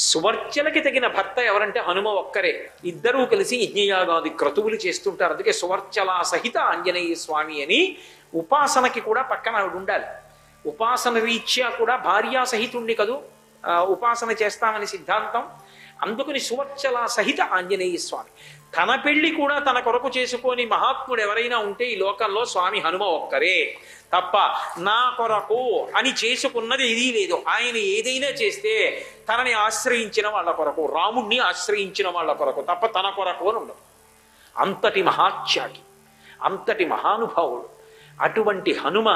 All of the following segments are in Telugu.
సువర్చలకి తగిన భర్త ఎవరంటే హనుమ ఒక్కరే. ఇద్దరూ కలిసి యజ్ఞయాగాది క్రతువులు చేస్తుంటారు. అందుకే సువర్చల సహిత ఆంజనేయ స్వామి అని ఉపాసనకి కూడా పక్కన ఆవిడ ఉండాలి. ఉపాసన రీత్యా కూడా భార్యా సహితుణ్ణి కదూ ఉపాసన చేస్తామని సిద్ధాంతం. అందుకని సువర్చల సహిత ఆంజనేయ స్వామి. తన పెళ్లి కూడా తన కొరకు చేసుకొని మహాత్ముడు ఎవరైనా ఉంటే ఈ లోకంలో స్వామి హనుమ ఒక్కరే తప్ప నా కొరకు అని చేసుకున్నది ఏదీ లేదు. ఆయన ఏదైనా చేస్తే తనని ఆశ్రయించిన వాళ్ళ కొరకు, రాముణ్ణి ఆశ్రయించిన వాళ్ళ కొరకు తప్ప తన కొరకు అని ఉండదు. అంతటి మహాత్యాగి, అంతటి మహానుభావుడు. అటువంటి హనుమ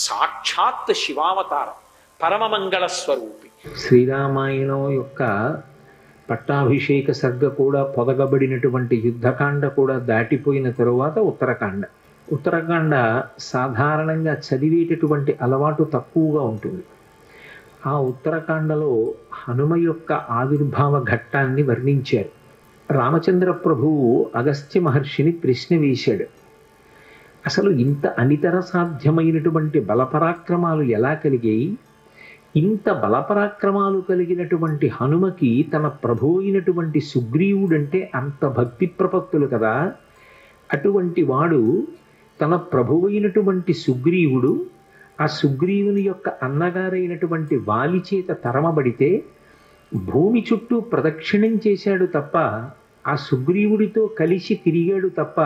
సాక్షాత్ శివావతారం, పరమమంగళ స్వరూపి. శ్రీరామాయణం యొక్క పట్టాభిషేక సర్గ కూడా పొదగబడినటువంటి యుద్ధకాండ కూడా దాటిపోయిన తరువాత ఉత్తరకాండ. ఉత్తరకాండ సాధారణంగా చదివేటటువంటి అలవాటు తక్కువగా ఉంటుంది. ఆ ఉత్తరకాండలో హనుమ యొక్క ఆవిర్భావ ఘట్టాన్ని వర్ణించారు. రామచంద్ర ప్రభువు అగస్త్య మహర్షిని ప్రశ్న వేశాడు. అసలు ఇంత అనితర సాధ్యమైనటువంటి బలపరాక్రమాలు ఎలా కలిగాయి? ఇంత బలపరాక్రమాలు కలిగినటువంటి హనుమకి తన ప్రభు అయినటువంటి సుగ్రీవుడంటే అంత భక్తి ప్రపత్తులు కదా. అటువంటి వాడు తన ప్రభువైనటువంటి సుగ్రీవుడు ఆ సుగ్రీవుని యొక్క అన్నగారైనటువంటి వాలి చేత తరమబడితే భూమి చుట్టూ ప్రదక్షిణం చేశాడు తప్ప, ఆ సుగ్రీవుడితో కలిసి తిరిగాడు తప్ప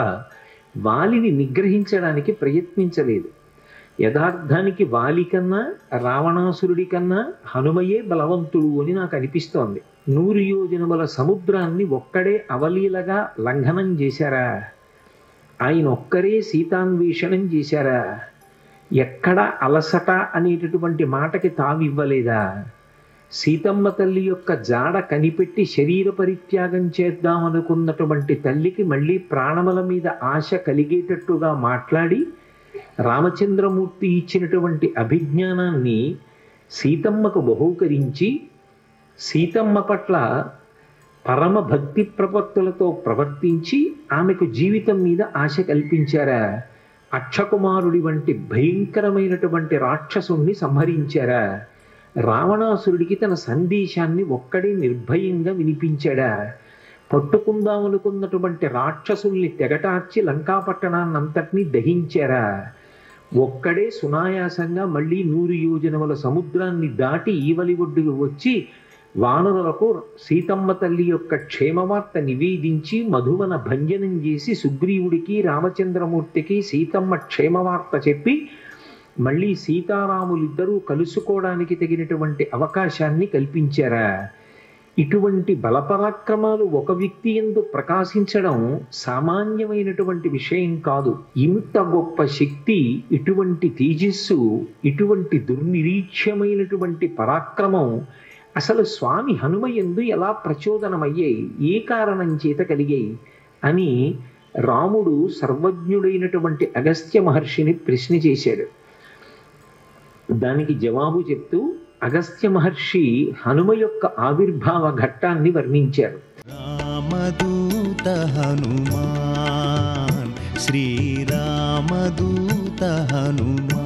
వాలిని నిగ్రహించడానికి ప్రయత్నించలేదు. యథార్థానికి వాలి కన్నా రావణాసురుడి కన్నా హనుమయే బలవంతుడు అని నాకు అనిపిస్తోంది. 100 యోజనముల సముద్రాన్ని ఒక్కడే అవలీలగా లంఘనం చేశారా? ఆయన ఒక్కరే సీతాన్వేషణం చేశారా? ఎక్కడ అలసట అనేటటువంటి మాటకి తావివ్వలేదా? సీతమ్మ తల్లి యొక్క జాడ కనిపెట్టి శరీర పరిత్యాగం చేద్దామనుకున్నటువంటి తల్లికి మళ్ళీ ప్రాణముల మీద ఆశ కలిగేటట్టుగా మాట్లాడి రామచంద్రమూర్తి ఇచ్చినటువంటి అభిజ్ఞానాన్ని సీతమ్మకు బహూకరించి సీతమ్మ పట్ల పరమ భక్తి ప్రపత్తులతో ప్రవర్తించి ఆమెకు జీవితం మీద ఆశ కల్పించారా? అక్షకుమారుడి వంటి భయంకరమైనటువంటి రాక్షసుణ్ణి సంహరించారా? రావణాసురుడికి తన సందేశాన్ని ఒక్కడే నిర్భయంగా వినిపించాడా? పట్టుకుందామనుకున్నటువంటి రాక్షసుల్ని తెగటార్చి లంకాపట్టణాన్నంతటినీ దహించారా? ఒక్కడే సునాయాసంగా మళ్ళీ 100 యోజనముల సముద్రాన్ని దాటి ఈవలి ఒడ్డుకు వచ్చి వానరులకు సీతమ్మ తల్లి యొక్క క్షేమవార్త నివేదించి మధువన భంజనం చేసి సుగ్రీవుడికి రామచంద్రమూర్తికి సీతమ్మ క్షేమవార్త చెప్పి మళ్ళీ సీతారాములిద్దరూ కలుసుకోవడానికి తగినటువంటి అవకాశాన్ని కల్పించారా? ఇటువంటి బలపరాక్రమాలు ఒక వ్యక్తి యందు ప్రకాశించడం సామాన్యమైనటువంటి విషయం కాదు. ఇంత గొప్ప శక్తి, ఇటువంటి తేజస్సు, ఇటువంటి దుర్నిరీక్ష్యమైనటువంటి పరాక్రమం అసలు స్వామి హనుమ యందు ఎలా ప్రచోదనమయ్యాయి, ఏ కారణం చేత కలిగాయి అని రాముడు సర్వజ్ఞుడైనటువంటి అగస్త్య మహర్షిని ప్రశ్న చేశాడు. దానికి జవాబు చెప్తూ అగస్త్య మహర్షి హనుమ యొక్క ఆవిర్భావ ఘట్టాన్ని వర్ణించారు. రామదూత హనుమాన్, శ్రీరామదూత హనుమాన్.